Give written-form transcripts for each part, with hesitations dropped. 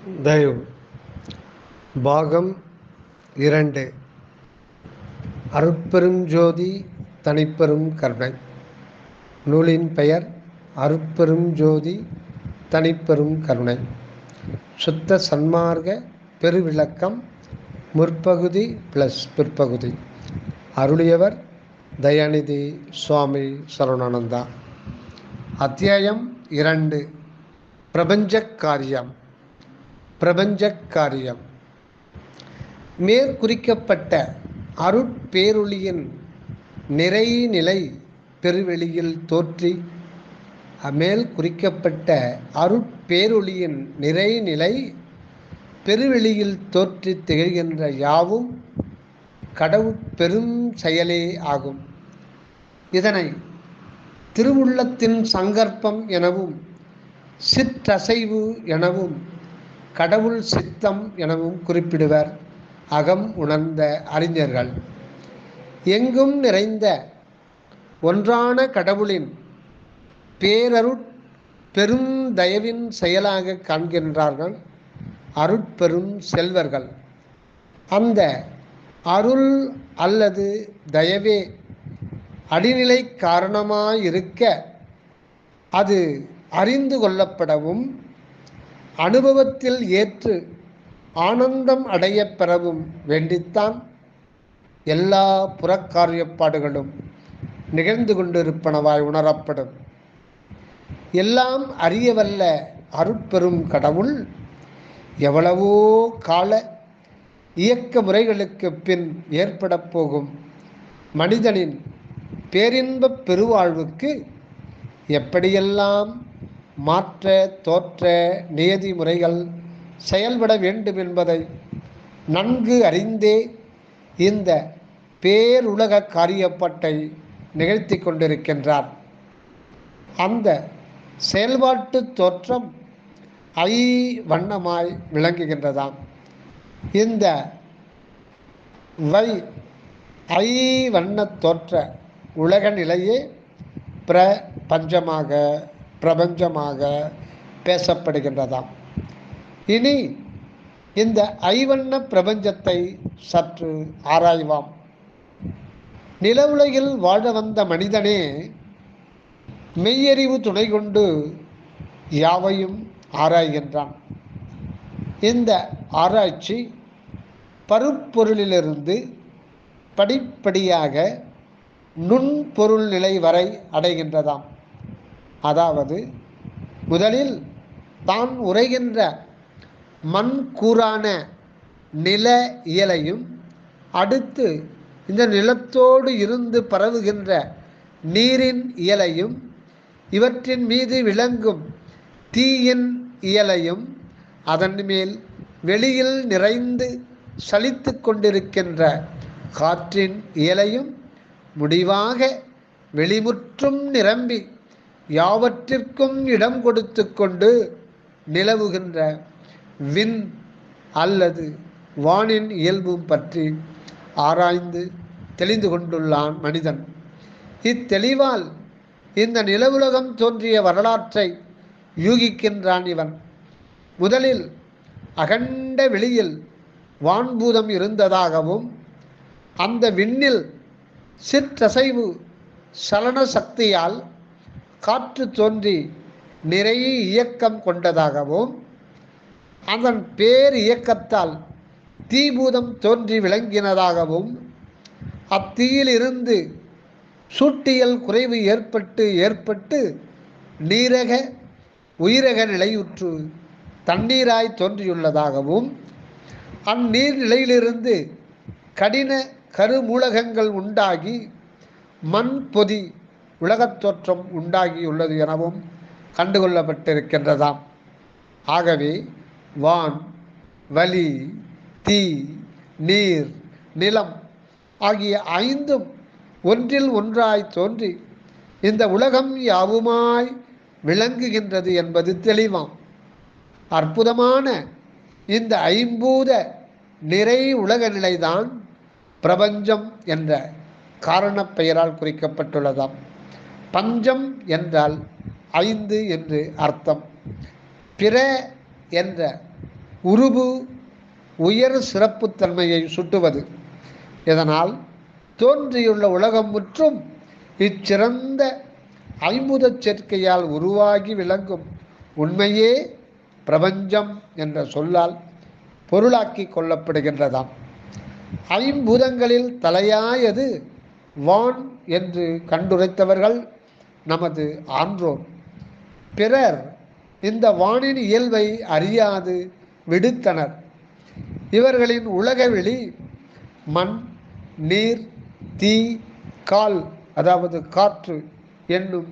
தயவு பாகம் 2 அருட்பெருஞ்சோதி தனிப்பெரும் கருணை. நூலின் பெயர் அருட்பெரும் ஜோதி தனிப்பெரும் கருணை. சுத்த சன்மார்க்க பெருவிளக்கம் முற்பகுதி ப்ளஸ் பிற்பகுதி. அருளியவர் தயாநிதி சுவாமி சரவணானந்தா. அத்தியாயம் 2. பிரபஞ்சக்காரியம். பிரபஞ்சக்காரியம் மேற்குறிக்கப்பட்ட அருட்பேரொளியின் நிறைநிலை பெருவெளியில் தோற்றி மேல் குறிக்கப்பட்ட அருட்பேரொளியின் நிறைநிலை பெருவெளியில் தோற்றி திகழ்கின்ற யாவும் கடவுட் பெரும் செயலே ஆகும். இதனை திருவுள்ளத்தின் சங்கற்பம் எனவும் சிற்றசைவு எனவும் கடவுள் சித்தம் எனவும் குறிப்பிடுவர் அகம் உணர்ந்த அறிஞர்கள். எங்கும் நிறைந்த ஒன்றான கடவுளின் பேரருட் பெரும் தயவின் செயலாக காண்கின்றார்கள் அருட்பெரும் செல்வர்கள். அந்த அருள் அல்லது தயவே அடிநிலை காரணமாயிருக்க அது அறிந்து கொள்ளப்படவும் அனுபவத்தில் ஏற்று ஆனந்தம் அடைய பெறவும் வேண்டித்தான் எல்லா புறக்காரியப்பாடுகளும் நிகழ்ந்து கொண்டிருப்பனவாய் உணரப்படும். எல்லாம் அறியவல்ல அருட்பெரும் கடவுள் எவ்வளவோ கால இயக்க முறைகளுக்கு பின் ஏற்பட போகும் மனிதனின் பேரின்பப் பெருவாழ்வுக்கு எப்படியெல்லாம் மாற்ற தோற்ற நியதி முறைகள் செயல்பட வேண்டும் என்பதை நன்கு அறிந்தே இந்த பேருலக காரியப்பாட்டை நிகழ்த்தி கொண்டிருக்கின்றார். அந்த செயல்பாட்டு தோற்றம் வண்ணமாய் விளங்குகின்றதாம். இந்த வண்ண தோற்ற உலக நிலையே பிரபஞ்சமாக பேசப்படுகின்றதாம். இனி இந்த ஐவண்ண பிரபஞ்சத்தை சற்று ஆராய்வாம். நில உலகில் வாழ வந்த மனிதனே மெய்யறிவு துணை கொண்டு யாவையும் ஆராய்கின்றான். இந்த ஆராய்ச்சி பருப்பொருளிலிருந்து படிப்படியாக நுண்பொருள் நிலை வரை அடைகின்றதாம். அதாவது முதலில் தான் உரைகின்ற மண் கூறான நில இயலையும், அடுத்து இந்த நிலத்தோடு இருந்து பரவுகின்ற நீரின் இயலையும், இவற்றின் மீது விளங்கும் தீயின் இயலையும், அதன் மேல் வெளியில் நிறைந்து சலித்து கொண்டிருக்கின்ற காற்றின் இயலையும், முடிவாக வெளிமுற்றும் நிரம்பி யாவற்றிற்கும் இடம் கொடுத்து கொண்டு நிலவுகின்ற விண் அல்லது வானின் இயல்பும் பற்றி ஆராய்ந்து தெளிந்து கொண்டுள்ளான் மனிதன். இத்தெளிவால் இந்த நிலவுலகம் தோன்றிய வரலாற்றை யூகிக்கின்றான் இவன். முதலில் அகண்ட வெளியில் வான்பூதம் இருந்ததாகவும், அந்த விண்ணில் சிற்றசைவு சலன சக்தியால் காற்று தோன்றி நிறைய இயக்கம் கொண்டதாகவும், அதன் பேர் இயக்கத்தால் தீபூதம் தோன்றி விளங்கினதாகவும், அத்தீயிலிருந்து சூட்டியல் குறைவு ஏற்பட்டு நீரக உயிரக நிலையுற்று தண்ணீராய் தோன்றியுள்ளதாகவும், அந்நீர் நிலையிலிருந்து கடின கருமூலகங்கள் உண்டாகி மண் பொதி உலகத் தோற்றம் உண்டாகியுள்ளது எனவும் கண்டுகொள்ளப்பட்டிருக்கின்றதாம். ஆகவே வான், வளி, தீ, நீர், நிலம் ஆகிய ஐந்தும் ஒன்றில் ஒன்றாய் தோன்றி இந்த உலகம் யாவுமாய் விளங்குகின்றது என்பது தெளிவாம். அற்புதமான இந்த ஐம்பூத நிறை உலக நிலைதான் பிரபஞ்சம் என்ற காரணப் பெயரால் குறிக்கப்பட்டுள்ளதாம். பஞ்சம் என்றால் 5 என்று அர்த்தம். பிற என்ற உருபு உயர் சிறப்புத்தன்மையை சுட்டுவது. இதனால் தோன்றியுள்ள உலகம் முற்றும் இச்சிறந்த ஐம்புதச் சேர்க்கையால் உருவாகி விளங்கும் உண்மையே பிரபஞ்சம் என்ற சொல்லால் பொருளாக்கி கொள்ளப்படுகின்றதாம். ஐம்பூதங்களில் தலையாயது வான் என்று கண்டுரைத்தவர்கள் நமது ஆன்றோர். பிறர் இந்த வானின் இயல்பை அறியாது விடுத்தனர். இவர்களின் உலகவெளி மண், நீர், தீ, கால் அதாவது காற்று என்னும்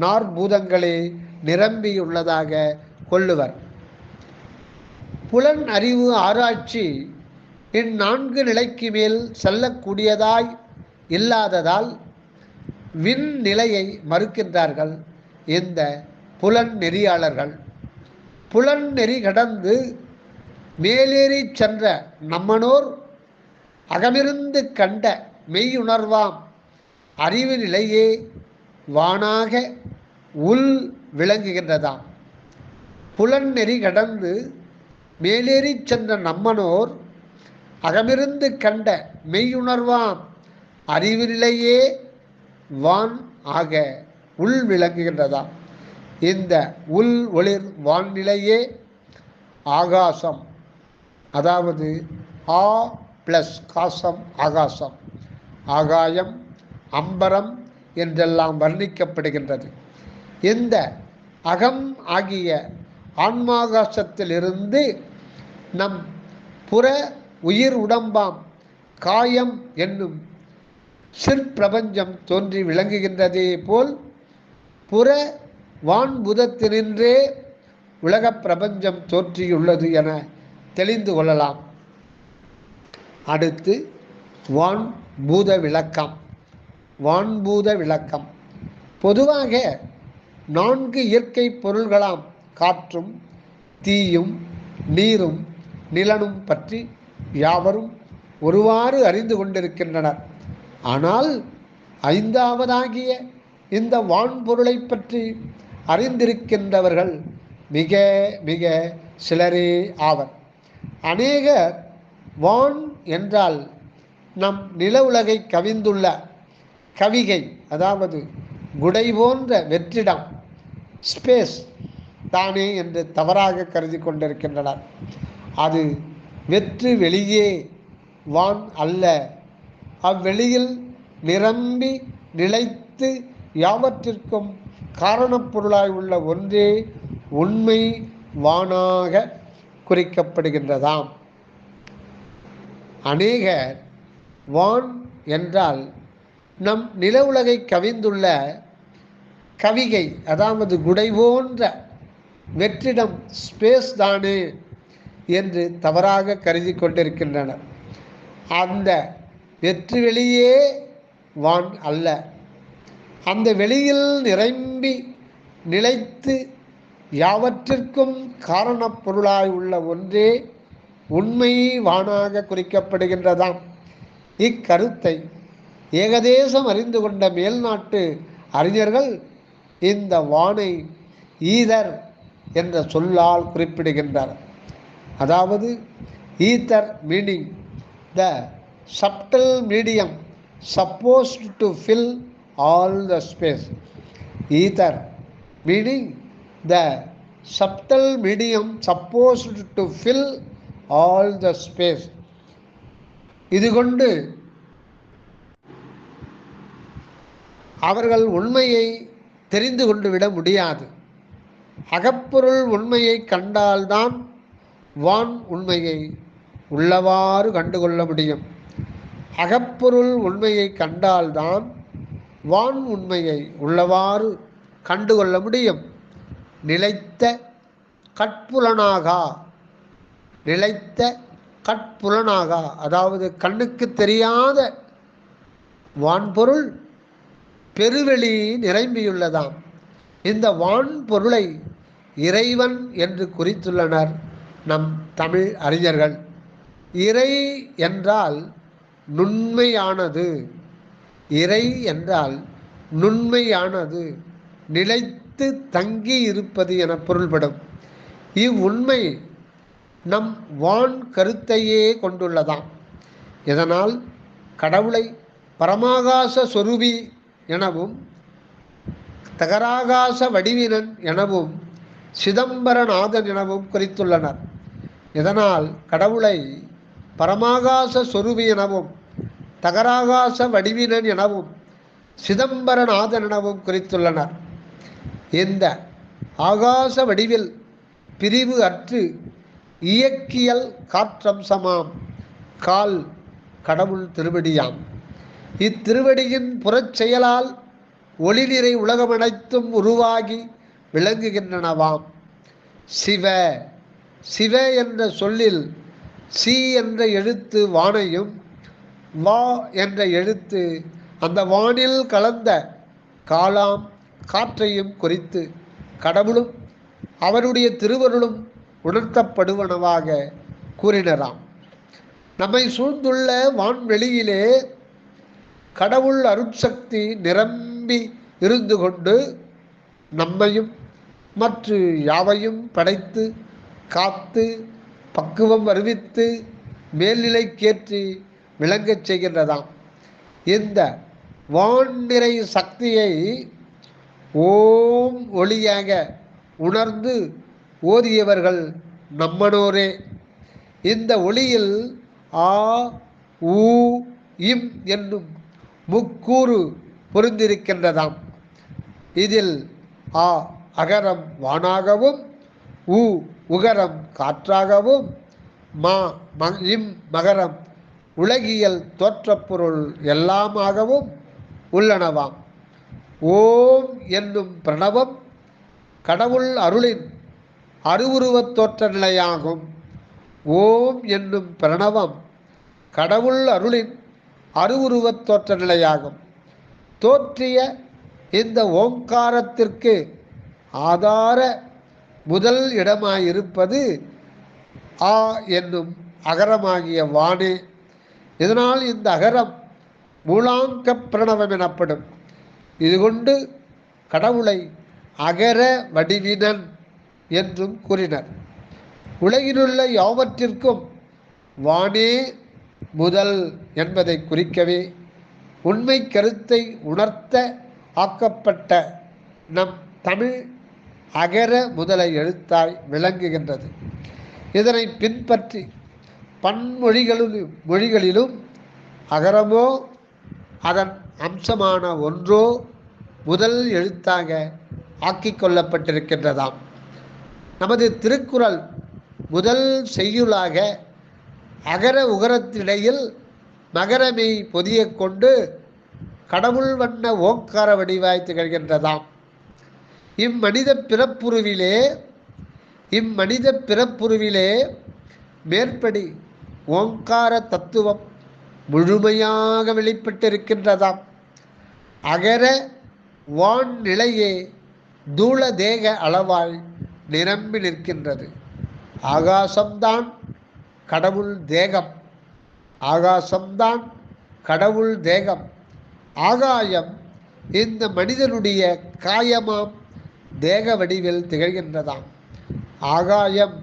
நாற்பூதங்களே நிரம்பியுள்ளதாக கொள்ளுவர். புலன் அறிவு ஆராய்ச்சி இந்நான்கு நிலைக்கு மேல் செல்லக்கூடியதாய் இல்லாததால் விண் நிலையை மறுக்கின்றார்கள் இந்த புலன் நெறியாளர்கள். புலன் நெறி கடந்து மேலேறி சென்ற நம்மனோர் அகமிருந்து கண்ட மெய்யுணர்வாம் அறிவு நிலையே வானாக உள் விளங்குகின்றதாம். புலன் நெறி கடந்து மேலேறி சென்ற நம்மனோர் அகமிருந்து கண்ட மெய்யுணர்வாம் அறிவு நிலையே வான் ஆக உள் விளங்குகின்றதாம். இந்த உள் ஒளிர் வான்நிலையே ஆகாசம், அதாவது ஆ பிளஸ் காசம் ஆகாசம், ஆகாயம், அம்பரம் என்றெல்லாம் வர்ணிக்கப்படுகின்றது. இந்த அகம் ஆகிய ஆன்மாகாசத்திலிருந்து நம் புற உயிர் உடம்பாம் காயம் என்னும் சிற்பிரபஞ்சம் தோன்றி விளங்குகின்றதே போல் புற வான்புதத்தினின்றே உலகப் பிரபஞ்சம் தோற்றியுள்ளது என தெளிந்து கொள்ளலாம். அடுத்து வான்பூத விளக்கம். வான்பூத விளக்கம் பொதுவாக 4 இயற்கை பொருள்களாம் காற்றும், தீயும், நீரும், நிலனும் பற்றி யாவரும் ஒருவாறு அறிந்து கொண்டிருக்கின்றனர். ஆனால் 5வதாகிய இந்த வான்பொருளை பற்றி அறிந்திருக்கின்றவர்கள் மிக மிக சிலரே ஆவர். அநேகர் வான் என்றால் நம் நில உலகை கவிந்துள்ள கவிகை, அதாவது குடை போன்ற வெற்றிடம், ஸ்பேஸ் தானே என்று தவறாக கருதி கொண்டிருக்கின்றனர். அது வெற்று வெளியே, வான் அல்ல. அவ்வெளியில் நிரம்பி நிலைத்து யாவற்றிற்கும் காரணப்பொருளாய் உள்ள ஒன்றே உண்மை வானாக குறிக்கப்படுகின்றதாம். அநேகர் வான் என்றால் நம் நில உலகை கவிந்துள்ள கவிகை, அதாவது குடை போன்ற வெற்றிடம், ஸ்பேஸ் தானே என்று தவறாக கருதி கொண்டிருக்கின்றனர். அந்த வெற்று வெளியே வான் அல்ல. அந்த வெளியில் நிரம்பி நிலைத்து யாவற்றிற்கும் காரணப்பொருளாய் உள்ள ஒன்றே உண்மை வானாக குறிக்கப்படுகின்றதாம். இக்கருத்தை ஏகதேசம் அறிந்து கொண்ட மேல்நாட்டு அறிஞர்கள் இந்த வானை ஈதர் என்ற சொல்லால் குறிப்பிடுகின்றனர். அதாவது ether meaning the subtle medium supposed to fill all the space. Ether meaning the subtle medium supposed to fill all the space. இது கொண்டு அவர்கள் உண்மையை தெரிந்து கொண்டு விட முடியாது. அகப்பொருள் உண்மையை கண்டால்தான் வான் உண்மையை உள்ளவாறு கண்டுகொள்ள முடியும். அகப்பொருள் உண்மையை கண்டால்தான் வான் உண்மையை உள்ளவாறு கண்டுகொள்ள முடியும். நிலைத்த கட்புலனாகா, நிலைத்த கட்புலனாகா, அதாவது கண்ணுக்கு தெரியாத வான்பொருள் பெருவெளி நிரம்பியுள்ளதாம். இந்த வான்பொருளை இறைவன் என்று குறித்துள்ளனர் நம் தமிழ் அறிஞர்கள். இறை என்றால் நுண்மையானது, இறை என்றால் நுண்மையானது, நிலைத்து தங்கி இருப்பது என பொருள்படும். இவ்வுண்மை நம் வான் கருத்தையே கொண்டுள்ளதாம். இதனால் கடவுளை பரமாகாச சொரூபி எனவும் தகராகாச வடிவினன் எனவும் சிதம்பரநாதன் எனவும் குறித்துள்ளனர். இதனால் கடவுளை பரமாகாச சொரூபி எனவும் தகராகாச வடிவினன் எனவும் சிதம்பரநாதன் எனவும் குறித்துள்ளனர். இந்த ஆகாச வடிவில் பிரிவு அற்று இயக்கியல் காற்றம்சமாம் கால் கடவுள் திருவடியாம். இத்திருவடியின் புறச்செயலால் ஒளி நிறை உலகமனைத்தும் உருவாகி விளங்குகின்றனவாம். சிவ சிவ என்ற சொல்லில் சி என்ற எழுத்து வானையும் வா என்ற எழுத்து அந்த வானில் கலந்த காலாம் காற்றையும் குறித்து கடவுளும் அவருடைய திருவருளும் உணர்த்தப்படுவனவாக கூறினராம். நம்மை சூழ்ந்துள்ள வான்வெளியிலே கடவுள் அருட்சக்தி நிரம்பி இருந்து கொண்டு நம்மையும் மற்ற யாவையும் படைத்து காத்து பக்குவம் வருவித்து மேல்நிலைக்கேற்றி விளங்கச் செய்கின்றதாம். இந்த வான்நிறை சக்தியை ஓம் ஒளியாக உணர்ந்து ஓதியவர்கள் நம்மனோரே. இந்த ஒளியில் ஆ ஊ இம் என்னும் முக்கூறு பொருந்திருக்கின்றதாம். இதில் ஆ அகரம் வானாகவும், உ உகரம் காற்றாகவும், இம் மகரம் உலகியல் தோற்றப்பொருள் எல்லாமாகவும் உள்ளனவாம். ஓம் என்னும் பிரணவம் கடவுள் அருளின் அருவுருவத் தோற்ற நிலையாகும். ஓம் என்னும் பிரணவம் கடவுள் அருளின் அருவுருவத் தோற்ற நிலையாகும். தோற்றிய இந்த ஓங்காரத்திற்கு ஆதார முதல் இடமாயிருப்பது ஆ என்னும் அகரமாகிய வானே. இதனால் இந்த அகரம் மூலாங்க பிரணவம் எனப்படும். இது கொண்டு கடவுளை அகர வடிவினன் என்றும் கூறினர். உலகிலுள்ள யாவற்றிற்கும் வானே முதல் என்பதை குறிக்கவே உண்மை கருத்தை உணர்த்த ஆக்கப்பட்ட நம் தமிழ் அகர முதல எழுத்தாய் விளங்குகின்றது. இதனை பின்பற்றி மொழிகளிலும் அகரமோ அதன் அம்சமான ஒன்றோ முதல் எழுத்தாக ஆக்கிக் கொள்ளப்பட்டிருக்கின்றதாம். நமது திருக்குறள் முதல் செய்யுளாக அகர உகரத்திடையில் மகரமை பொதிய கொண்டு கடவுள் வண்ண ஓங்கார வடிவாய் திகழ்கின்றதாம். இம்மனித பிறப்புருவிலே மேற்படி ஓங்கார தத்துவம் முழுமையாக வெளிப்பட்டிருக்கின்றதாம். அகர வான் நிலையே தூள தேக அளவாய் நிரம்பி நிற்கின்றது. ஆகாசம்தான் கடவுள் தேகம். ஆகாசம்தான் கடவுள் தேகம். ஆகாயம் இந்த மனிதனுடைய காயமாம் தேக வடிவில் திகழ்கின்றதாம். ஆகாயம்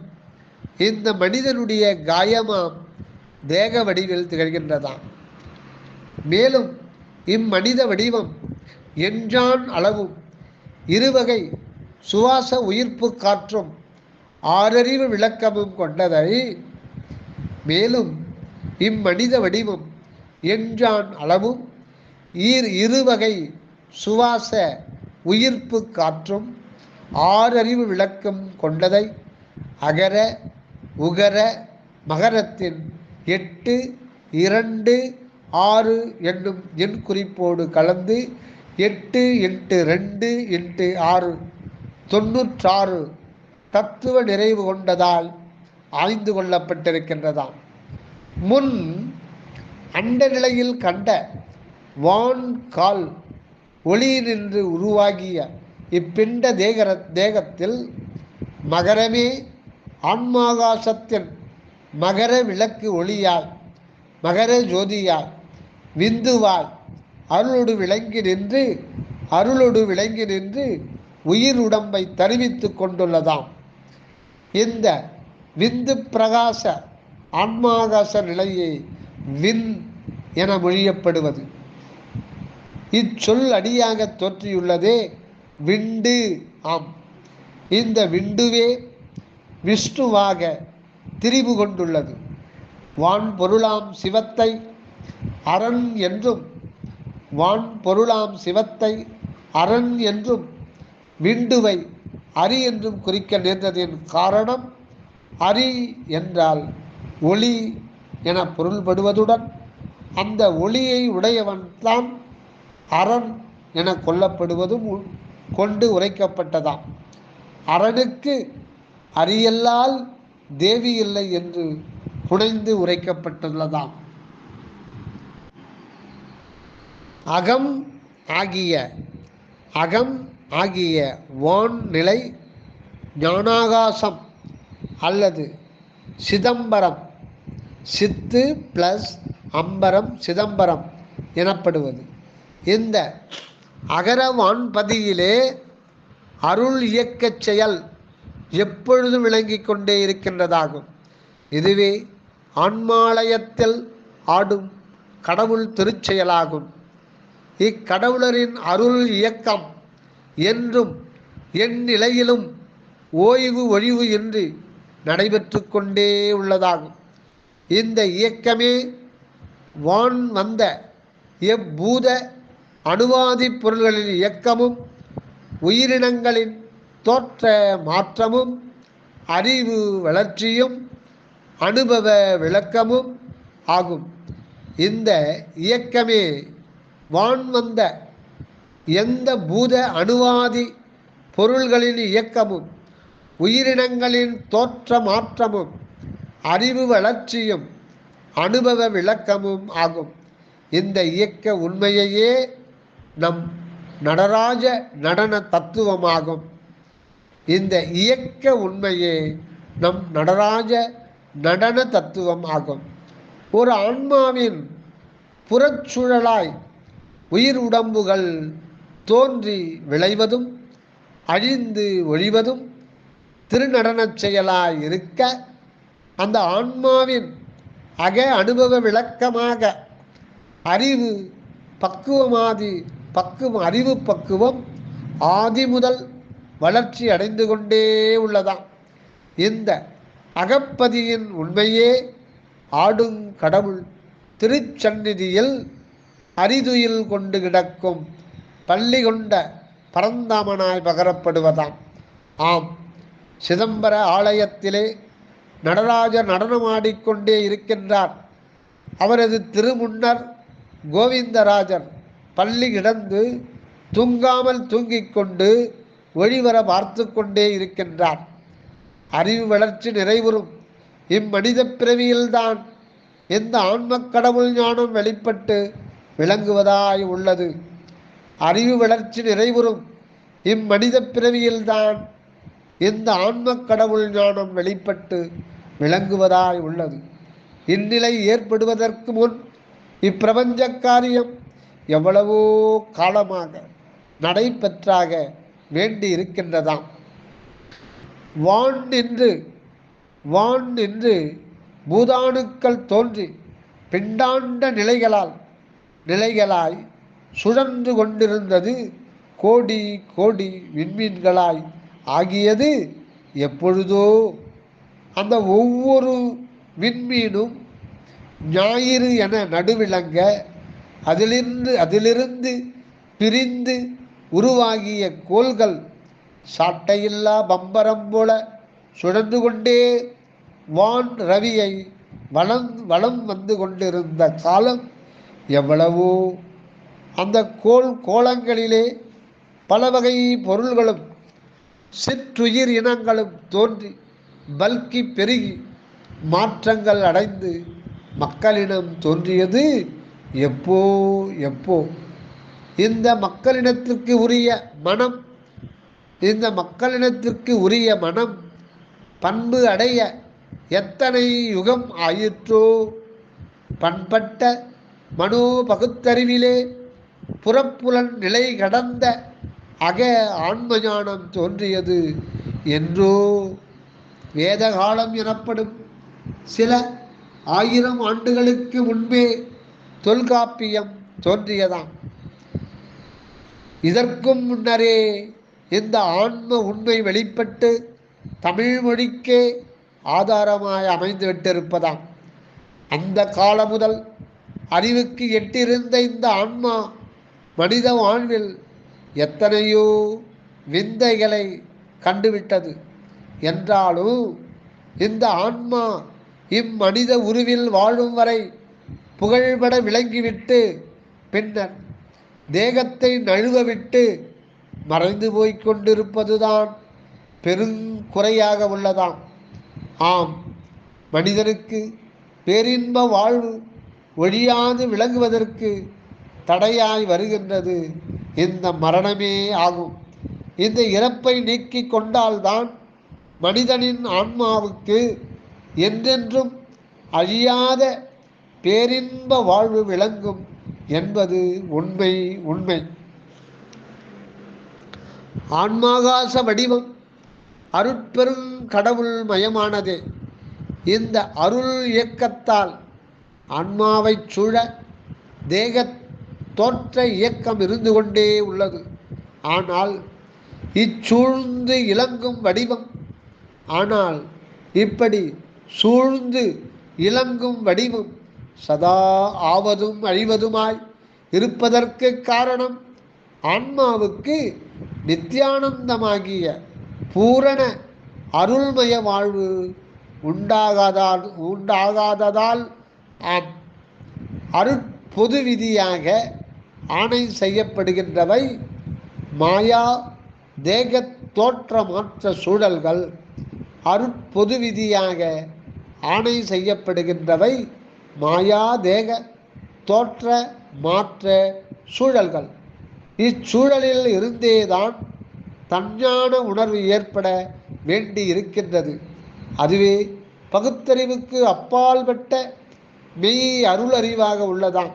இந்த மனிதனுடைய காயமாம் தேக வடிவில் திகழ்கின்றதாம். மேலும் இம்மனித வடிவம் எஞ்சான் அளவும் இருவகை சுவாச உயிர்ப்பு காற்றும் ஆறறிவு விளக்கமும் கொண்டதை. மேலும் இம்மனித வடிவம் எஞ்சான் அளவும் இருவகை சுவாச உயிர்ப்பு காற்றும் ஆறறிவு விளக்கம் கொண்டதை அகர உகர மகரத்தின் 8, 2, 6 என்னும் எண் குறிப்போடு கலந்து 8 × 2 × 6 96 தத்துவ நிறைவு கொண்டதால் ஆய்ந்து கொள்ளப்பட்டிருக்கின்றதாம். முன் அண்ட நிலையில் கண்ட வான் கால் ஒளி நின்று உருவாகிய இப்பிண்ட தேகத்தில் மகரமே ஆன்மாகாசத்தின் மகர விளக்கு ஒளியாய் மகர ஜோதியாய் விந்துவாய் அருளொடு விளங்கி நின்று உயிர் உடம்பை தருவித்து கொண்டுள்ளதாம். இந்த விந்து பிரகாச ஆன்மாகாச நிலையை விண் என மொழியப்படுவது. இச்சொல் அடியாக தோற்றியுள்ளதே விண்டு ஆம். இந்த விண்டுவே விஷ்ணுவாக திரிபு கொண்டுள்ளது. வான் பொருளாம் சிவத்தை அரண் என்றும் வான் பொருளாம் சிவத்தை அரண் என்றும் விண்டுவை அரி என்றும் குறிக்க நேர்ந்ததின் காரணம், அரி என்றால் ஒளி என பொருள்படுவதுடன் அந்த ஒளியை உடையவன் தான் அரண் என கொல்லப்படுவதும் கொண்டு உரைக்கப்பட்டதாம். அரணுக்கு அரியல்லால் தேவி இல்லை என்று புனைந்து உரைக்கப்பட்டுள்ளதாம். அகம் ஆகிய வான் நிலை ஞானாகாசம் அல்லது சிதம்பரம், சித்து பிளஸ் அம்பரம் சிதம்பரம் எனப்படுவது. இந்த அகர வான்பதியிலே அருள் இயக்கச் செயல் எப்பொழுதும் விளங்கி கொண்டே இருக்கின்றதாகும். இதுவே ஆன்மாலயத்தில் ஆடும் கடவுள் திருச்செயலாகும். இக்கடவுளரின் அருள் இயக்கம் என்றும் என் நிலையிலும் ஓய்வு ஒழிவு இன்றி நடைபெற்று கொண்டே உள்ளதாகும். இந்த இயக்கமே வான் வந்த எப்பூத அணுவாதி பொருள்களின் இயக்கமும் உயிரினங்களின் தோற்ற மாற்றமும் அறிவு வளர்ச்சியும் அனுபவ விளக்கமும் ஆகும். இந்த இயக்கமே வான் வந்த எந்த பூத அணுவாதி பொருள்களின் இயக்கமும் உயிரினங்களின் தோற்ற மாற்றமும் அறிவு வளர்ச்சியும் அனுபவ விளக்கமும் ஆகும். இந்த இயக்க உண்மையையே நம் நடராஜ நடன தத்துவமாகும். இந்த இயக்க உண்மையே நம் நடராஜ நடன தத்துவம் ஆகும். ஒரு ஆன்மாவின் புறச்சூழலாய் உயிர் உடம்புகள் தோன்றி விளைவதும் அழிந்து ஒழிவதும் திருநடனச் செயலாய் இருக்க, அந்த ஆன்மாவின் அக அனுபவ விளக்கமாக அறிவு பக்குவம் ஆதி முதல் வளர்ச்சி அடைந்து கொண்டே உள்ளதாம். இந்த அகப்பதியின் உண்மையே ஆடும் கடவுள் திருச்சந்நிதியில் அரிதுயில் கொண்டு கிடக்கும் பள்ளி கொண்ட பரந்தாமனாய் பகரப்படுவதாம். ஆம், சிதம்பர ஆலயத்திலே நடராஜர் நடனமாடிக்கொண்டே இருக்கின்றார். அவரது திருமுன்னர் கோவிந்தராஜர் பள்ளி கிடந்து தூங்காமல் தூங்கிக் கொண்டு ஒளிவர பார்த்து கொண்டே இருக்கின்றார். அறிவு வளர்ச்சி நிறைவுறும் இம்மனித பிறவியில்தான் எந்த ஆன்மக் கடவுள் ஞானம் வெளிப்பட்டு விளங்குவதாய் உள்ளது. அறிவு வளர்ச்சி நிறைவுறும் இம்மனித பிறவியில்தான் இந்த ஆன்மக் கடவுள் ஞானம் வெளிப்பட்டு விளங்குவதாய் உள்ளது. இந்நிலை ஏற்படுவதற்கு முன் இப்பிரபஞ்ச காரியம் எவ்வளவோ காலமாக நடைபெற்றாக வேண்டி இருக்கின்றதாம். வான் நின்று பூதாணுக்கள் தோன்றி பிண்டாண்ட நிலைகளாய் சுழன்று கொண்டிருந்தது. கோடி கோடி விண்மீன்களாய் ஆகியது எப்பொழுதோ. அந்த ஒவ்வொரு விண்மீனும் ஞாயிறு என நடுவிளங்க அதிலிருந்து பிரிந்து உருவாகிய கோள்கள் சாட்டையில்லா பம்பரம் போல சுழன்று கொண்டே வான் ரவியை வலம் வந்து கொண்டிருந்த காலம் எவ்வளவோ. அந்த கோலங்களிலே பல வகை பொருள்களும் சிற்றுயிர் இனங்களும் தோன்றி பல்கி பெருகி மாற்றங்கள் அடைந்து மக்களிடம் தோன்றியது எப்போ. இந்த மக்களினத்திற்கு உரிய மனம் பண்பு அடைய எத்தனை யுகம் ஆயிற்றோ. பண்பட்ட மனோ பகுத்தறிவிலே புறப்புலன் நிலை கடந்த அக ஆன்மஞானம் தோன்றியது என்றோ. வேதகாலம் எனப்படும் சில 1000 ஆண்டுகளுக்கு முன்பே தொல்காப்பியம் தோன்றியதாம். இதற்கும் முன்னரே இந்த ஆன்ம உண்மை வெளிப்பட்டு தமிழ் மொழிக்கே ஆதாரமாய் அமைந்து விட்டிருப்பதாம். அந்த காலம் முதல் அறிவுக்கு எட்டிருந்த இந்த ஆன்மா மனித வாழ்வில் எத்தனையோ விந்தைகளை கண்டுவிட்டது என்றாலும் இந்த ஆன்மா இம்மனித உருவில் வாழும் வரை புகழ்பட விளங்கிவிட்டு பின்னர் தேகத்தை நழுவவிட்டு மறைந்து போய்க் கொண்டிருப்பதுதான் பெருங்குறையாக உள்ளதாம். ஆம், மனிதனுக்கு பேரின்ப வாழ்வு ஒழியாது விளங்குவதற்கு தடையாய் வருகின்றது இந்த மரணமே ஆகும். இந்த இறப்பை நீக்கி கொண்டால்தான் மனிதனின் ஆன்மாவுக்கு என்றென்றும் அழியாத பேரின்ப வாழ்வு விளங்கும் என்பது உண்மை. ஆன்மாகாச வடிவம் அருட்பெரும் கடவுள் மயமானதே. இந்த அருள் இயக்கத்தால் ஆன்மாவை சூழ தேக தோற்ற இயக்கம் இருந்து கொண்டே உள்ளது. ஆனால் இச்சூழ்ந்து இலங்கும் வடிவம் இப்படி சூழ்ந்து இலங்கும் வடிவம் சதா ஆவதும் அழிவதுமாய் இருப்பதற்கு காரணம் ஆன்மாவுக்கு நித்தியானந்தமாகிய பூரண அருள்மய வாழ்வு உண்டாகாததால் ஆம். அருட்பொது விதியாக ஆணை செய்யப்படுகின்றவை மாயா தேக தோற்ற மாற்ற சூழல்கள். அருட்பொது விதியாக ஆணை செய்யப்படுகின்றவை மாயா தேக தோற்ற மாற்ற சூழல்கள். இச்சூழலில் இருந்தேதான் தஞ்ஞான உணர்வு ஏற்பட வேண்டி இருக்கின்றது. அதுவே பகுத்தறிவுக்கு அப்பால்பட்ட மெய் அருள் அறிவாக உள்ளதாம்.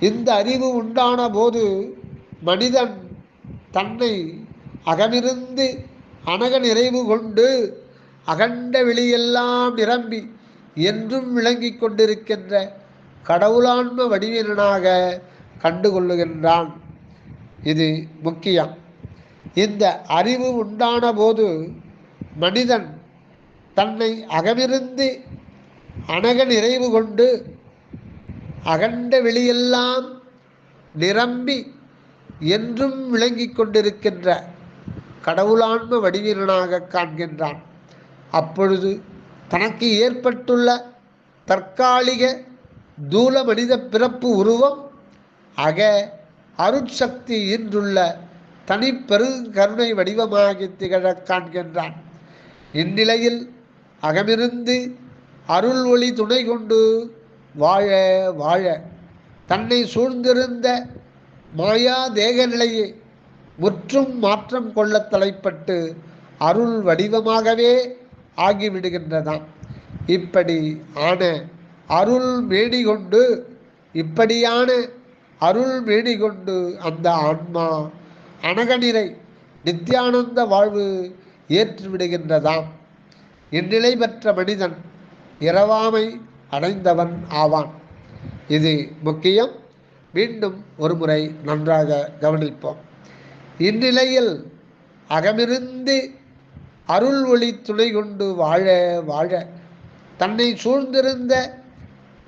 இந்த அறிவு உண்டான போது மனிதன் தன்னை அகமிருந்து அனக நிறைவு கொண்டு அகண்ட வெளியெல்லாம் நிரம்பி என்றும் விளங்கி கொண்டிருக்கின்ற கடவுளான்ம வடிவினனாக கண்டுகொள்ளுகின்றான். இது முக்கியம். இந்த அறிவு உண்டான போது மனிதன் தன்னை அகமிருந்து அனக நிறைவு கொண்டு அகண்ட வெளியெல்லாம் நிரம்பி என்றும் விளங்கி கொண்டிருக்கின்ற கடவுளான்ம வடிவினனாக காண்கின்றான். அப்பொழுது தனக்கு ஏற்பட்டுள்ள தற்காலிக தூல மனித பிறப்பு உருவம் அக அருட்சக்தி இன்றுள்ள தனிப்பெருங்கருணை வடிவமாகி திகழ காண்கின்றான். இந்நிலையில் அகமிருந்து அருள் ஒளி துணை கொண்டு வாழ வாழ தன்னை சூழ்ந்திருந்த மாயா தேக நிலையை முற்றும் மாற்றம் கொள்ள தலைப்பட்டு அருள் வடிவமாகவே ஆகிவிடுகின்றதாம். இப்படி ஆன அருள் மேடி கொண்டு அந்த ஆன்மா அனகநிறை நித்தியானந்த வாழ்வு ஏற்றுவிடுகின்றதாம். இந்நிலை பெற்ற மனிதன் இரவாமை அடைந்தவன் ஆவான். இது முக்கியம். மீண்டும் ஒரு முறை நன்றாக கவனிப்போம். இந்நிலையில் அகமிருந்து அருள் ஒளி துணை கொண்டு வாழ வாழ தன்னை சூழ்ந்திருந்த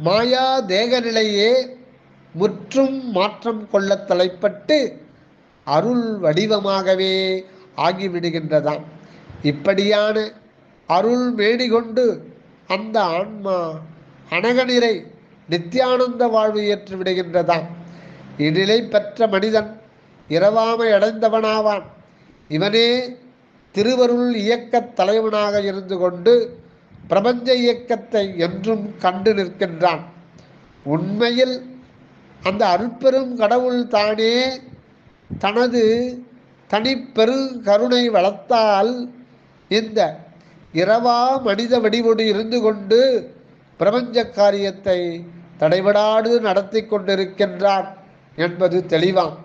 மாயா தேக நிலையே முற்றும் மாற்றம் கொள்ள தலைப்பட்டு அருள் வடிவமாகவே ஆகிவிடுகின்றதாம். இப்படியான அருள் மேடி கொண்டு அந்த ஆன்மா அனகநிறை நித்தியானந்த வாழ்வு ஏற்று விடுகின்றதாம். இந்நிலை பெற்ற மனிதன் இரவாமை அடைந்தவனாவான். இவனே திருவருள் இயக்கத் தலைவனாக இருந்து கொண்டு பிரபஞ்ச இயக்கத்தை என்றும் கண்டு நிற்கின்றான். உண்மையில் அந்த அருட்பெரும் கடவுள் தானே தனது தனிப்பெருங்கருணை வளர்த்தால் இந்த இரவா மனித வடிவோடு இருந்து கொண்டு பிரபஞ்ச காரியத்தை தடைபடாது நடத்தி கொண்டிருக்கின்றார் என்பது தெளிவாம்.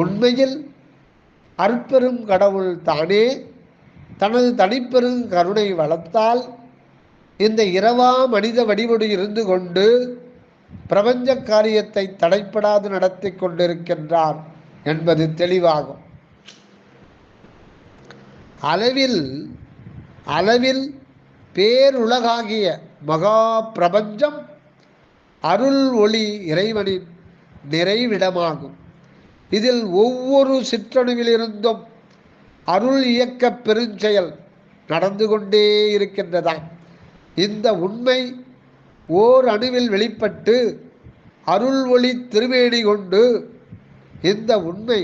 உண்மையில் அருட்பெரும் கடவுள் தானே தனது தனிப்பெரும் கருணை வளத்தால் இந்த இரவா மனித வடிவொடு இருந்து கொண்டு பிரபஞ்ச காரியத்தை தடைப்படாது நடத்தி கொண்டிருக்கின்றார் என்பது தெளிவாகும். அளவில் அளவில் பேருலகாகிய மகா பிரபஞ்சம் அருள் ஒளி இறைவனின் நிறைவிடமாகும். இதில் ஒவ்வொரு சிற்றணுவிலிருந்தும் அருள் இயக்க பெருஞ்செயல் நடந்து கொண்டே இருக்கின்றதாம். இந்த உண்மை ஓர் அணுவில் வெளிப்பட்டு அருள் ஒளி திருவேணி கொண்டு இந்த உண்மை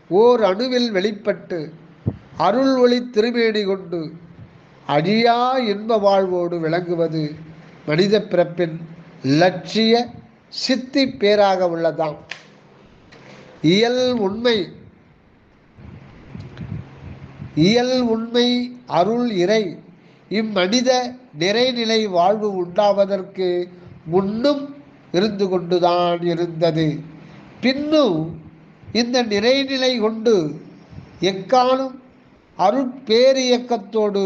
ஓர் அணுவில் வெளிப்பட்டு அருள் ஒளி திருவேணி கொண்டு அழியா இன்ப வாழ்வோடு விளங்குவது மனித பிறப்பின் லட்சிய சித்தி பேராக உள்ளதாம். இயல் உண்மை அருள் இறை இம்மனித நிறைநிலை வாழ்வு உண்டாவதற்கு முன்னும் இருந்து கொண்டுதான் இருந்தது. பின்னும் இந்த நிறைநிலை கொண்டு எக்காலும் அருட்பேரியக்கத்தோடு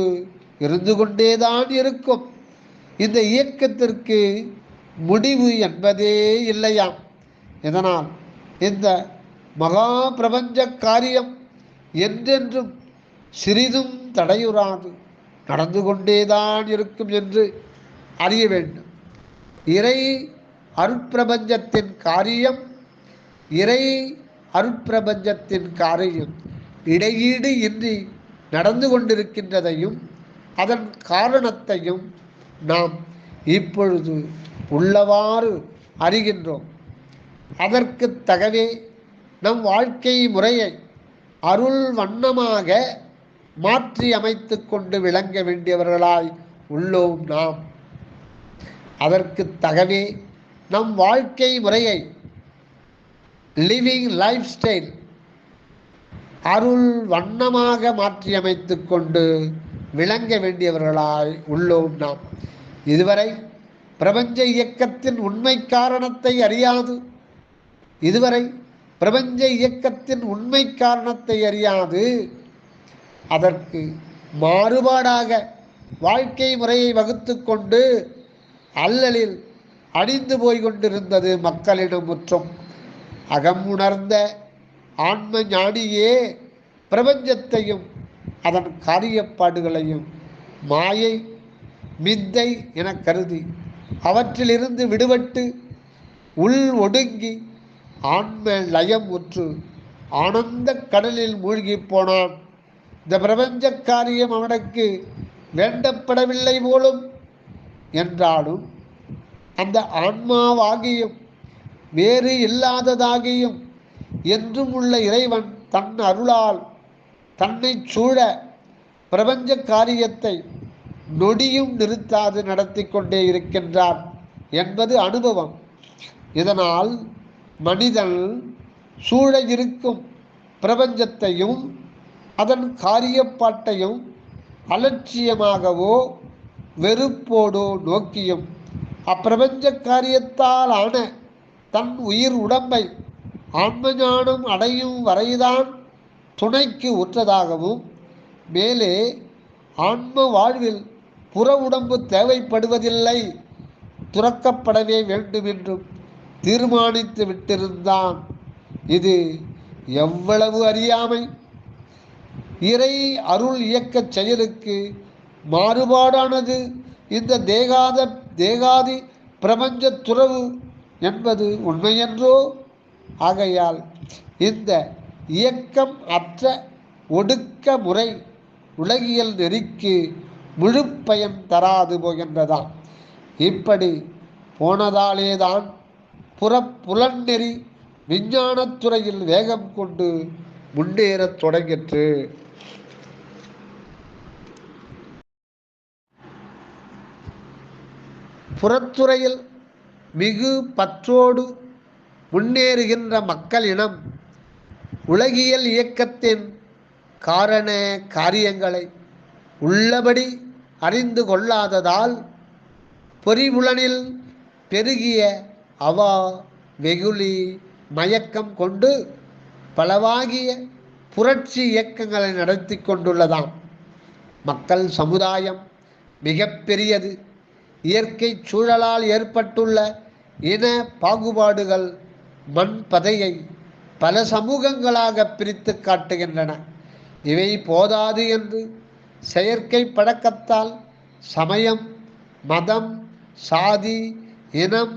இருந்து கொண்டேதான் இருக்கும். இந்த இயக்கத்திற்கு முடிவு என்பதே இல்லையாம். இதனால் இந்த மகா பிரபஞ்ச காரியம் என்றென்றும் சிறிதும் தடையுறாது நடந்து கொண்டேதான் இருக்கும் என்று அறிய வேண்டும். இறை அருட்பிரபஞ்சத்தின் காரியம் இடையீடு இன்றி நடந்து கொண்டிருக்கின்றதையும் அதன் காரணத்தையும் நாம் இப்பொழுது உள்ளவாறு அறிகின்றோம். அதற்கு தகவே நம் வாழ்க்கை முறையை அருள் வண்ணமாக மாற்றி அமைத்து கொண்டு விளங்க வேண்டியவர்களாய் உள்ளோம் நாம். அதற்கு தகவே நம் வாழ்க்கை முறையை லிவிங் லைஃப் ஸ்டைல் அருள் வண்ணமாக மாற்றி அமைத்து கொண்டு விளங்க வேண்டியவர்களாய் உள்ளோம் நாம். இதுவரை பிரபஞ்ச இயக்கத்தின் உண்மை காரணத்தை அறியாது அதற்கு மாறுபாடாக வாழ்க்கை முறையை வகுத்து கொண்டு அல்லலில் அடிந்து போய் கொண்டிருந்தது மக்களிடம். முற்றும் அகம் உணர்ந்த ஆன்ம ஞானியே பிரபஞ்சத்தையும் அதன் காரியப்பாடுகளையும் மாயை மித்தை என கருதி அவற்றிலிருந்து விடுபட்டு உள் ஒடுங்கி ஆன்ம லயம் உற்று ஆனந்த கடலில் மூழ்கி போனான். இந்த பிரபஞ்ச காரியம் அவனுக்கு வேண்டப்படவில்லை போலும் என்றாலும் அந்த ஆன்மாவாகியும் வேறு இல்லாததாகியும் என்றும் உள்ள இறைவன் தன் அருளால் தன்னை சூழ பிரபஞ்ச காரியத்தை நொடியும் நிறுத்தாது நடத்தி கொண்டே இருக்கின்றான் என்பது அனுபவம். இதனால் மனிதன் சூழ இருக்கும் பிரபஞ்சத்தையும் அதன் காரியப்பாட்டையும் அலட்சியமாகவோ வெறுப்போடோ நோக்கியும் அப்பிரபஞ்ச காரியத்தால் ஆன தன் உயிர் உடம்பை ஆன்மஞானம் அடையும் வரைதான் துணைக்கு உற்றதாகவும் மேலே ஆன்ம வாழ்வில் புற உடம்பு தேவைப்படுவதில்லை, துறக்கப்படவே வேண்டும் என்றும் தீர்மானித்து விட்டிருந்தான். இது எவ்வளவு அறியாமை! இறை அருள் இயக்கச் செயலுக்கு மாறுபாடானது இந்த தேகாதி பிரபஞ்ச துறவு என்பது உண்மையன்றோ? ஆகையால் இந்த இயக்கம் அற்ற ஒடுக்க முறை உலகியல் நெறிக்கு முழு பயன் தராது போகின்றதாம். இப்படி போனதாலேதான் புலன்னெறி விஞ்ஞானத்துறையில் வேகம் கொண்டு முன்னேறத் தொடங்கிற்று. புறத்துறையில் மிகு பற்றோடு முன்னேறுகின்ற மக்களினம் உலகியல் இயக்கத்தின் காரண காரியங்களை உள்ளபடி அறிந்து கொள்ளாததால் பொறிபுலனில் பெருகிய அவா வெகுளி மயக்கம் கொண்டு பலவாகிய புரட்சி இயக்கங்களை நடத்தி கொண்டுள்ளதாம். மக்கள் சமுதாயம் மிக பெரியது. இயற்கை சூழலால் ஏற்பட்டுள்ள இன பாகுபாடுகள் மண் பதையை பல சமூகங்களாக பிரித்து காட்டுகின்றன. இவை போதாது என்று செயற்கை பழக்கத்தால் சமயம், மதம், சாதி, இனம்,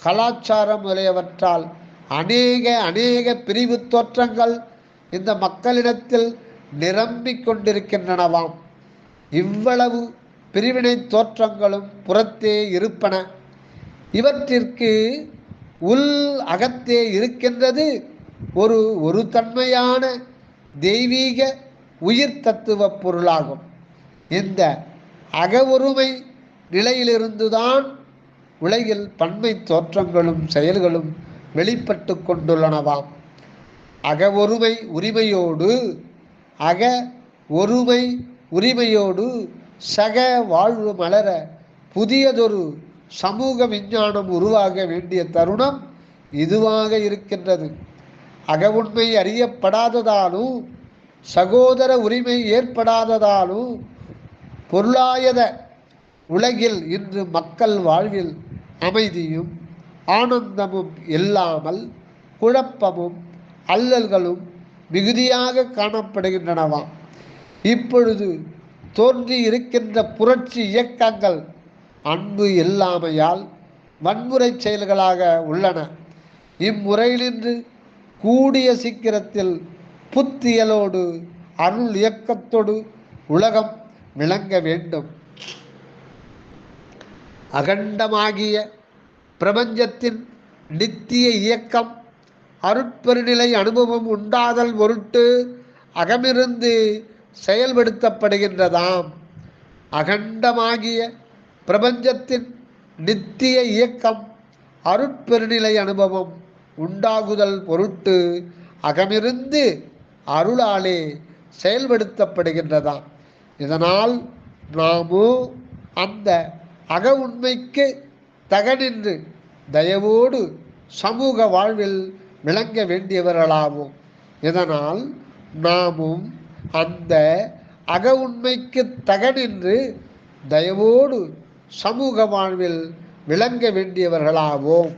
கலாச்சாரம் முதலியவற்றால் அநேக பிரிவு தோற்றங்கள் இந்த மக்களிடத்தில் நிரம்பிக் கொண்டிருக்கின்றனவாம். இவ்வளவு பிரிவினை தோற்றங்களும் புறத்தே இருப்பன. இவற்றிற்கு உள் அகத்தே இருக்கின்றது ஒரு தன்மையான தெய்வீக உயிர் தத்துவ பொருளாகும். இந்த அக ஒருமை நிலையிலிருந்துதான் உலகில் பன்மை தோற்றங்களும் செயல்களும் வெளிப்பட்டு கொண்டுள்ளனவாம். அக ஒருமை உரிமையோடு சக வாழ்வு மலர புதியதொரு சமூக விஞ்ஞானம் உருவாக வேண்டிய தருணம் இதுவாக இருக்கின்றது. அக உண்மை அறியப்படாததாலும் சகோதர உரிமை ஏற்படாததாலும் பொருளாயத உலகில் இன்று மக்கள் வாழ்வில் அமைதியும் ஆனந்தமும் இல்லாமல் குழப்பமும் அல்லல்களும் மிகுதியாக காணப்படுகின்றனவாம். இப்பொழுது தோன்றி இருக்கின்ற புரட்சி இயக்கங்கள் அன்பு இல்லாமையால் வன்முறை செயல்களாக உள்ளன. இம்முறையிலிருந்து கூடிய சீக்கிரத்தில் புத்தியலோடு அருள் இயக்கத்தோடு உலகம் விளங்க வேண்டும். அகண்டமாகிய பிரபஞ்சத்தின் நித்திய இயக்கம் அருட்பெருநிலை அனுபவம் உண்டாதல் பொருட்டு அகமிருந்து செயல்படுத்தப்படுகின்றதாம். அகண்டமாகிய பிரபஞ்சத்தின் நித்திய இயக்கம் அருட்பெருநிலை அனுபவம் உண்டாகுதல் பொருட்டு அகமிருந்து அருளாலே செயல்படுத்தப்படுகின்றதாம். இதனால் நாமோ அந்த அக உண்மைக்கு தகனின்று தயவோடு சமூக வாழ்வில் விளங்க வேண்டியவர்களாவோம். இதனால் நாமும் அந்த அக உண்மைக்கு தகனின்று தயவோடு சமூக வாழ்வில் விளங்க வேண்டியவர்களாவோம்.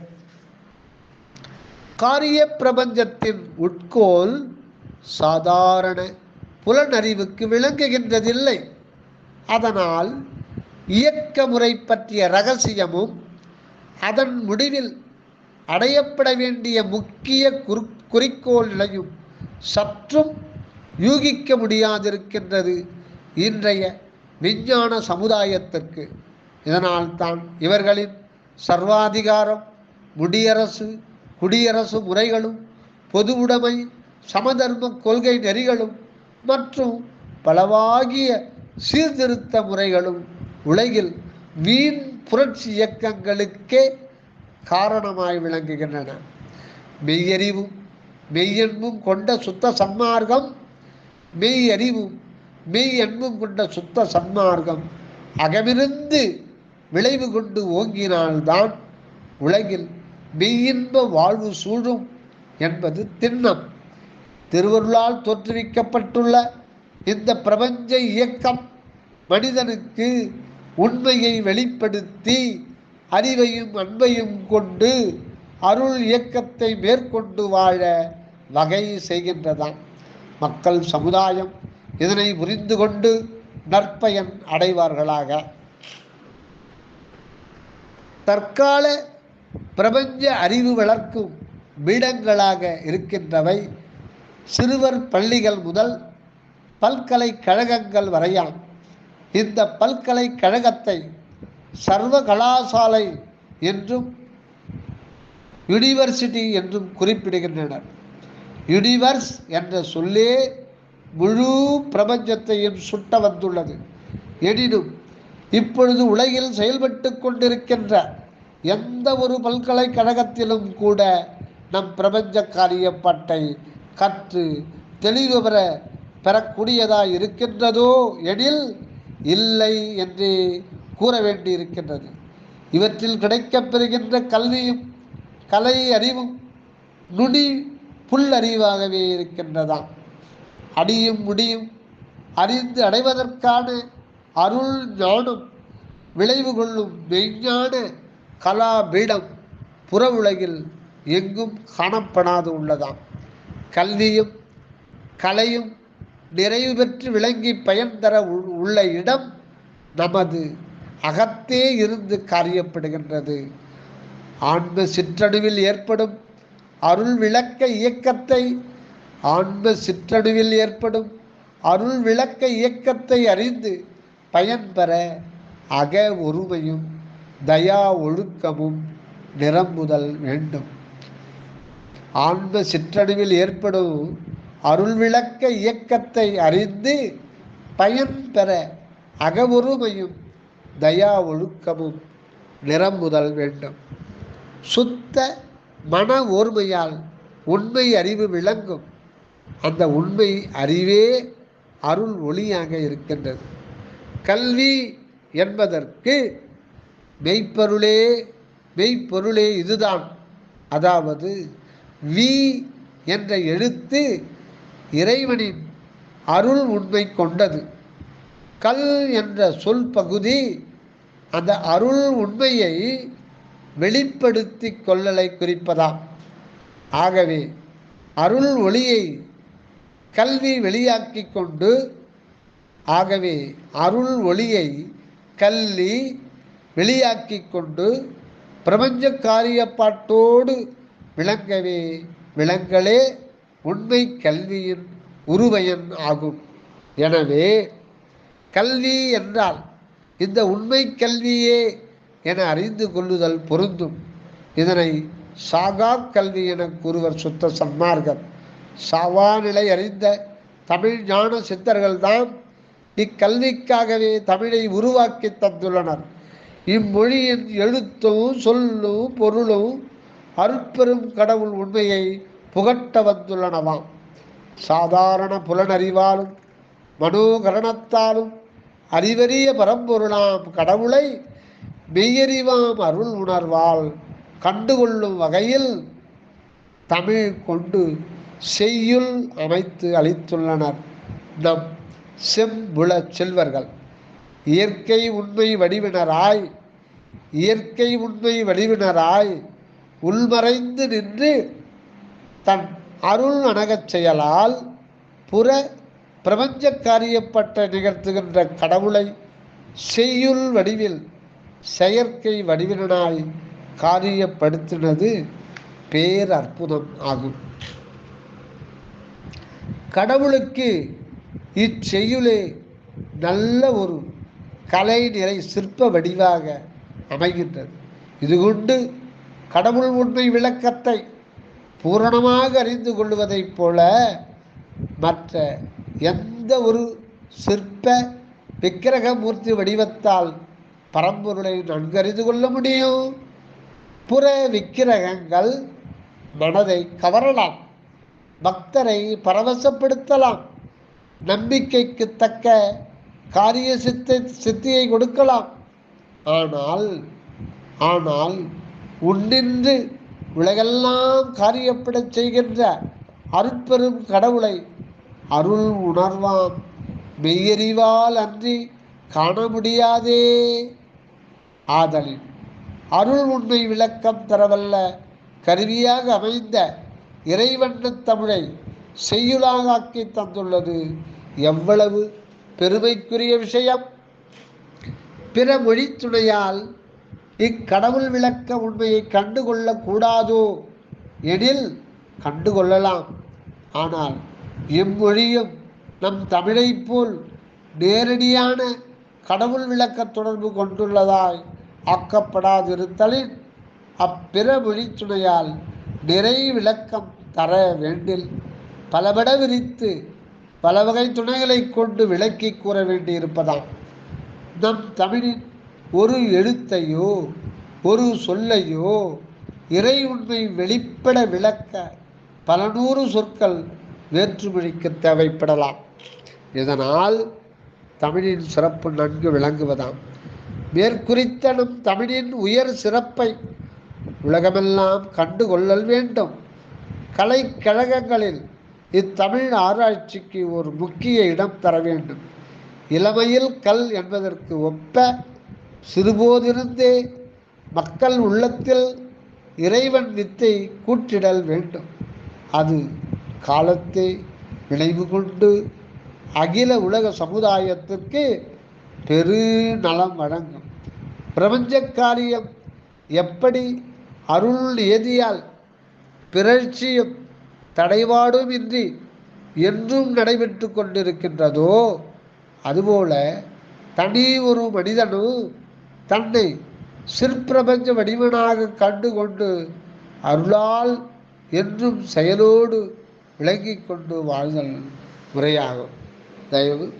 காரிய பிரபஞ்சத்தின் உட்கோல் சாதாரண புலனறிவுக்கு விளங்குகின்றதில்லை. அதனால் இயக்க முறை பற்றிய இரகசியமும் அதன் முடிவில் அடையப்பட வேண்டிய முக்கிய குறிக்கோள் நிலையும் சற்றும் யூகிக்க முடியாதிருக்கின்றது இன்றைய விஞ்ஞான சமுதாயத்திற்கு. இதனால் தான் இவர்களின் சர்வாதிகாரம், முடியரசு, குடியரசு முறைகளும், பொது உடைமை, சமதர்ம கொள்கை நெறிகளும் மற்றும் பலவாகிய சீர்திருத்த முறைகளும் உலகில் வீண் புரட்சி இயக்கங்களுக்கே காரணமாய் விளங்குகின்றன. மெய்யறிவும் மெய்யன்பும் கொண்ட சுத்த சன்மார்க்கம் மெய்யன்பும் கொண்ட சுத்த சன்மார்க்கம் அகமிருந்து விளைவு கொண்டு ஓங்கினால்தான் உலகில் மெய்யின்ப வாழ்வு சூழும் என்பது திண்ணம். திருவருளால் தோற்றுவிக்கப்பட்டுள்ள இந்த பிரபஞ்ச இயக்கம் மனிதனுக்கு உண்மையை வெளிப்படுத்தி அறிவையும் அன்பையும் கொண்டு அருள் இயக்கத்தை மேற்கொண்டு வாழ வகை செய்கின்றதாம். மக்கள் சமுதாயம் இதனை புரிந்து கொண்டு நற்பயன் அடைவார்களாக. தற்கால பிரபஞ்ச அறிவு வளர்க்கும் பீடங்களாக இருக்கின்றவை சிறுவர் பள்ளிகள் முதல் பல்கலைக்கழகங்கள் வரையாம். இந்த பல்கலைக்கழகத்தை சர்வ கலாசாலை என்றும் யூனிவர்சிட்டி என்றும் குறிப்பிடுகின்றனர். யூனிவர்ஸ் என்ற சொல்லே முழு பிரபஞ்சத்தையும் சுட்ட வந்துள்ளது. எனினும் இப்பொழுது உலகில் செயல்பட்டு கொண்டிருக்கின்ற எந்த ஒரு பல்கலைக்கழகத்திலும் கூட நம் பிரபஞ்ச காரியப்பாட்டை கற்று தெளிவு பெறக்கூடியதாய் இருக்கின்றதோ எனில் இல்லை என்று கூற வேண்டியிருக்கின்றது. இவற்றில் கிடைக்கப்பெறுகின்ற கல்வியும் கலை அறிவும் நுடி புல் அறிவாகவே இருக்கின்றதாம். அடியும் முடியும் அறிந்து அடைவதற்கான அருள் ஞானம் விளைவு கொள்ளும் மெய்ஞான கலாபீடம் புற உலகில் எங்கும் காணப்படாது உள்ளதாம். கல்வியும் கலையும் நிறைவு பெற்று விளங்கி பயன் தர உள்ள இடம் நமது அகத்தே இருந்து காரியப்படுகின்றது. ஆன்ம சிற்றணுவில் ஏற்படும் அருள் விளக்க இயக்கத்தை அறிந்து பயன் பெற அக ஒருமையும் தயா ஒழுக்கமும் நிரம்புதல் வேண்டும். ஆன்ம சிற்றணுவில் ஏற்படும் அருள் விளக்க இயக்கத்தை அறிந்து பயன் பெற அக ஒருமையும் தயா ஒழுக்கமும் நிரம்புதல் வேண்டும். சுத்த மன ஓர்மையால் உண்மை அறிவு விளங்கும். அந்த உண்மை அறிவே அருள் ஒளியாக இருக்கின்றது. கல்வி என்பதற்கு மெய்ப்பொருளே இதுதான். அதாவது வி என்ற எழுத்து இறைவனின் அருள் உண்மை கொண்டது. கல் என்ற சொல் பகுதி அந்த அருள் உண்மையை வெளிப்படுத்தி கொள்ளலை குறிப்பதாம். ஆகவே அருள் ஒளியை கல்வி வெளியாக்கி கொண்டு பிரபஞ்ச காரியப்பாட்டோடு விளங்கலே உண்மை கல்வியின் உருவயன் ஆகும். எனவே கல்வி என்றால் இந்த உண்மை கல்வியே என அறிந்து கொள்ளுதல் பொருந்தும். இதனை சாகா கல்வி என கூறுவர் சுத்த சன்மார்க்கர். சாவா நிலை அறிந்த தமிழ் ஞான சித்தர்கள்தான் இக்கல்விக்காகவே தமிழை உருவாக்கி தந்துள்ளனர். இம்மொழியின் எழுத்தும் சொல்லும் பொருளும் அருட்பெரும் கடவுள் உண்மையை புகட்ட வந்துள்ளனவாம். சாதாரண புலனறிவாலும் மனோகரணத்தாலும் அறிவறிய பரம்பொருளாம் கடவுளை மெய்யறிவாம் அருள் உணர்வால் கண்டுகொள்ளும் வகையில் தமிழ் கொண்டு செய்யுள் அமைத்து அளித்துள்ளனர் நம் செம்புல செல்வர்கள். இயற்கை உண்மை வடிவினராய் உள்மறைந்து நின்று தன் அருள் அணகச் செயலால் புற பிரபஞ்ச காரியப்பட்ட நிகழ்த்துகின்ற கடவுளை செய்யுள் வடிவில் செயற்கை வடிவினாய் காரியப்படுத்தினது பேரற்புதம் ஆகும். கடவுளுக்கு இச்செய்யுளே நல்ல ஒரு கலை நிறை சிற்ப வடிவாக அமைகின்றது. இது கொண்டு கடவுள் உண்மை விளக்கத்தை பூரணமாக அறிந்து கொள்வதைப் போல மற்ற எந்த ஒரு சிற்ப விக்கிரகமூர்த்தி வடிவத்தால் பரம்பொருளை நன்கறிந்து கொள்ள முடியும். புற விக்கிரகங்கள் மனதை கவரலாம், பக்தரை பரவசப்படுத்தலாம், நம்பிக்கைக்கு தக்க காரிய சித்தியை கொடுக்கலாம். ஆனால் உன்னின்று உலகெல்லாம் காரியப்படச் செய்கின்ற அருட்பெரும் கடவுளை அருள் உணர்வான் மெய்யறிவால் அன்றி காண முடியாதே. ஆதலின் அருள் உண்மை விளக்கம் தரவல்ல கருவியாக அமைந்த இறைவண்ணத் தமிழை செய்யுளாக ஆக்கி தந்துள்ளது எவ்வளவு பெருமைக்குரிய விஷயம். பிற மொழி துணையால் இக்கடவுள் விளக்க உண்மையை கண்டுகொள்ளக்கூடாதோ எனில் கண்டுகொள்ளலாம். ஆனால் எம்மொழியும் நம் தமிழை போல் நேரடியான கடவுள் விளக்க தொடர்பு கொண்டுள்ளதாய் ஆக்கப்படாதிருத்தலின் அப்பிற மொழி துணையால் நிறை விளக்கம் தர வேண்டில் பலபட விரித்து பல வகை துணைகளை கொண்டு விளக்கி கூற வேண்டியிருப்பதாம். நம் தமிழின் ஒரு எழுத்தையோ ஒரு சொல்லையோ இறை உண்மை வெளிப்பட விளக்க பல நூறு சொற்கள் வேற்றுமொழிக்கு தேவைப்படலாம். இதனால் தமிழின் சிறப்பு நன்கு விளங்குவதாம். மேற்குறித்த நம் தமிழின் உயர் சிறப்பை உலகமெல்லாம் கண்டுகொள்ளல் வேண்டும். கலைக்கழகங்களில் இத்தமிழ் ஆராய்ச்சிக்கு ஒரு முக்கிய இடம் தர வேண்டும். இளமையில் கல் என்பதற்கு ஒப்ப சிறுபோதிருந்தே மக்கள் உள்ளத்தில் இறைவன் வித்தை கூட்டிடல் வேண்டும். அது காலத்தை நினைவு கொண்டு அகில உலக சமுதாயத்திற்கு பெரு நலம் வழங்கும். பிரபஞ்ச காரியம் எப்படி அருள் நியதியால் பிறழ்ச்சியும் தடைபாடும் இன்றி என்றும் நடைபெற்று கொண்டிருக்கின்றதோ அதுபோல தனி ஒரு மனிதனும் தன்னை சிற்பிரபஞ்ச வடிவனாக கண்டு கொண்டு அருளால் என்றும் செயலோடு விளங்கி கொண்டு வாழ்தல் முறையாகும். தயவு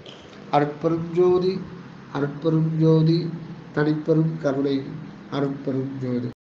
அருட்பெரும் ஜோதி, அருட்பெரும் ஜோதி, தனிப்பெரும் கருணை, அருட்பெரும் ஜோதி.